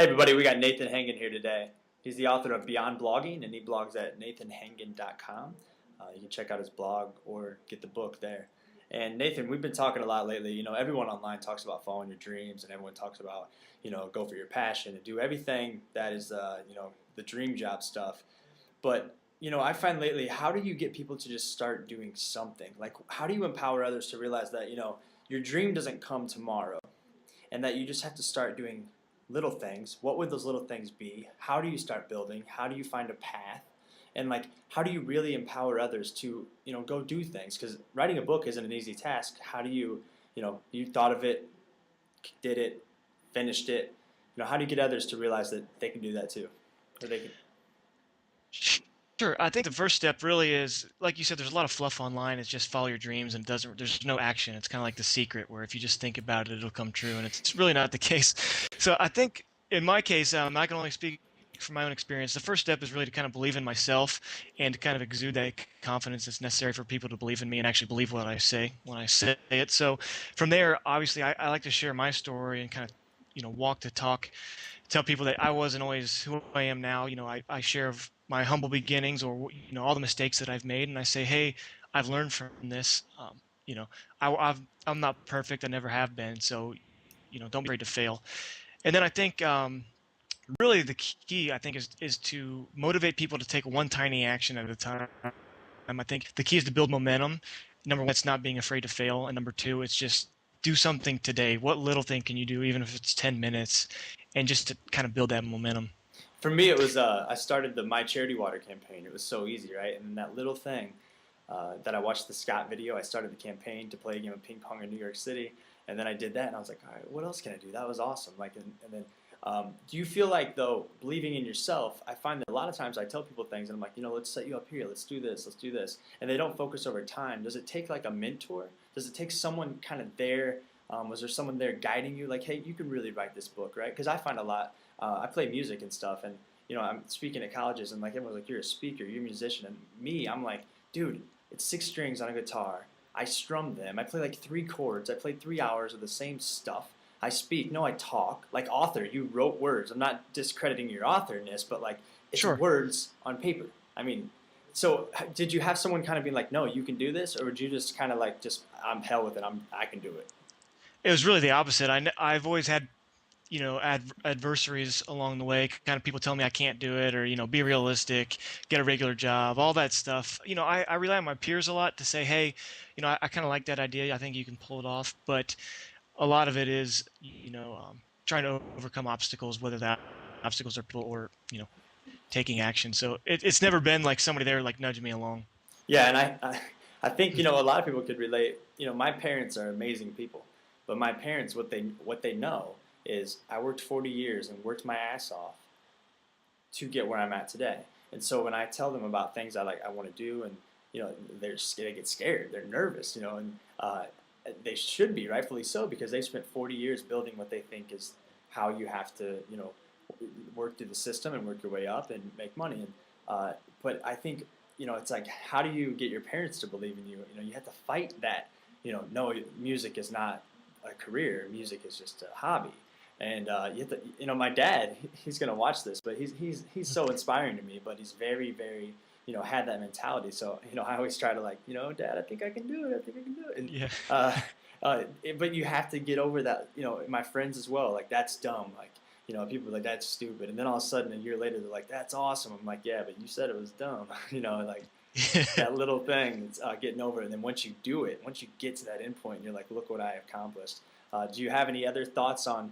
Hey everybody, we got Nathan Hangen here today. He's the author of Beyond Blogging, and he blogs at nathanhangen.com. You can check out his blog or get the book there. And Nathan, we've been talking a lot lately. You know, everyone online talks about following your dreams, and everyone talks about, go for your passion and do everything that is, the dream job stuff. But, I find lately, how do you get people to just start doing something? Like, how do you empower others to realize that, your dream doesn't come tomorrow, and that you just have to start doing little things. What would those little things be? How do you start building? How do you find a path? And like, how do you really empower others to, go do things? Because writing a book isn't an easy task. How do you, you thought of it, did it, finished it. How do you get others to realize that they can do that too? Or they can. Sure. I think the first step really is, like you said, there's a lot of fluff online. It's just follow your dreams and there's no action. It's kind of like The Secret, where if you just think about it, it'll come true. And it's really not the case. So I think in my case, I can only speak from my own experience. The first step is really to kind of believe in myself and to kind of exude that confidence that's necessary for people to believe in me and actually believe what I say when I say it. So from there, obviously, I like to share my story and kind of, walk the talk, tell people that I wasn't always who I am now. I share of my humble beginnings, or all the mistakes that I've made, and I say, hey, I've learned from this. You know, I'm not perfect. I never have been. So, don't be afraid to fail. And then I think really the key, I think, is to motivate people to take one tiny action at a time. I think the key is to build momentum. Number one, it's not being afraid to fail, and number two, it's just do something today. What little thing can you do, even if it's 10 minutes, and just to kind of build that momentum? For me, it was I started the My Charity Water campaign. It was so easy, right? And then that little thing that I watched the Scott video, I started the campaign to play a game of ping pong in New York City, and then I did that, and I was like, all right, what else can I do? That was awesome. Like, and then do you feel like, though, believing in yourself? I find that a lot of times I tell people things, and I'm like, let's set you up here, let's do this, and they don't focus over time. Does it take like a mentor? Does it take someone kind of there? Was there someone there guiding you, like, hey, you can really write this book, right? Because I find a lot. I play music and stuff, and I'm speaking at colleges, and like everyone's like, you're a speaker, you're a musician, and me, I'm like, dude, it's 6 strings on a guitar. I strum them. I play like 3 chords. I play 3 hours of the same stuff. I speak. No, I talk. Like author, you wrote words. I'm not discrediting your authorness, but like it's Sure. words on paper. I mean, so did you have someone kind of being like, no, you can do this, or would you just kind of like, just I'm hell with it. I can do it. It was really the opposite. I've always had, adversaries along the way. Kind of people tell me I can't do it, or be realistic, get a regular job, all that stuff. I rely on my peers a lot to say, hey, I kind of like that idea. I think you can pull it off. But a lot of it is, trying to overcome obstacles, whether that obstacles are people or taking action. So it's never been like somebody there like nudging me along. Yeah, and I think a lot of people could relate. My parents are amazing people, but my parents, what they know is I worked 40 years and worked my ass off to get where I'm at today. And so when I tell them about things I want to do, and they get scared, they're nervous, and they should be, rightfully so, because they spent 40 years building what they think is how you have to work through the system and work your way up and make money. And but I think it's like, how do you get your parents to believe in you? You have to fight that. No, music is not a career. Music is just a hobby. And you have to, my dad, he's gonna watch this, but he's so inspiring to me. But he's very, very, had that mentality. So I always try to, like, Dad, I think I can do it. I think I can do it. And Yeah. but you have to get over that. My friends as well, like, that's dumb. Like, people are like, that's stupid. And then all of a sudden, a year later, they're like, that's awesome. I'm like, yeah, but you said it was dumb. Like that little thing, it's getting over it. And then once you do it, once you get to that end point, you're like, look what I accomplished. Do you have any other thoughts on?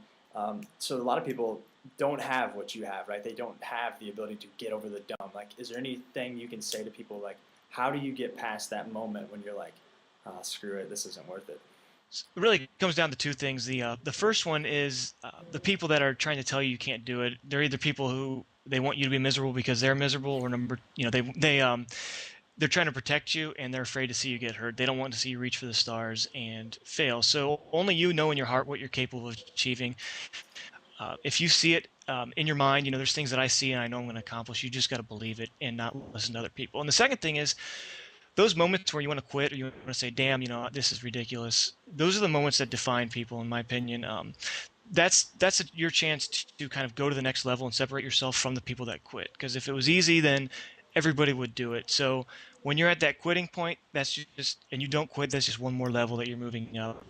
So a lot of people don't have what you have, right? They don't have the ability to get over the dumb. Like, is there anything you can say to people, like, how do you get past that moment when you're like, oh, screw it, this isn't worth it? It really comes down to 2 things. The first one is the people that are trying to tell you you can't do it. They're either people who they want you to be miserable because they're miserable, or they're trying to protect you and they're afraid to see you get hurt. They don't want to see you reach for the stars and fail. So only you know in your heart what you're capable of achieving. If you see it in your mind, there's things that I see and I know I'm going to accomplish. You just got to believe it and not listen to other people. And the second thing is, those moments where you want to quit or you want to say, damn, this is ridiculous. Those are the moments that define people, in my opinion. that's your chance to kind of go to the next level and separate yourself from the people that quit. Because if it was easy, then everybody would do it. So when you're at that quitting point, that's just, and you don't quit, that's just one more level that you're moving up.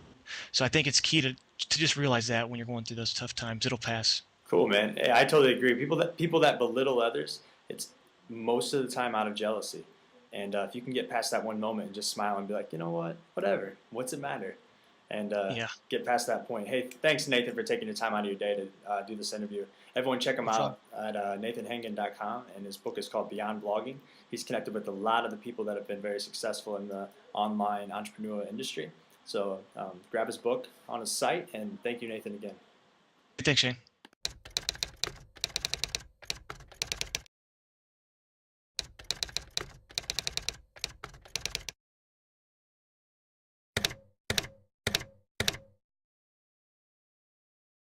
So I think it's key to just realize that when you're going through those tough times, it'll pass. Cool, man. Yeah, I totally agree. People that belittle others, it's most of the time out of jealousy. And if you can get past that one moment and just smile and be like, you know what, whatever, what's it matter? And Yeah, get past that point. Hey, thanks Nathan for taking your time out of your day to do this interview. Everyone, check him no problem. out at nathanhangen.com, and his book is called Beyond Blogging. He's connected with a lot of the people that have been very successful in the online entrepreneurial industry. So grab his book on his site, and thank you, Nathan, again. Thanks, Shane.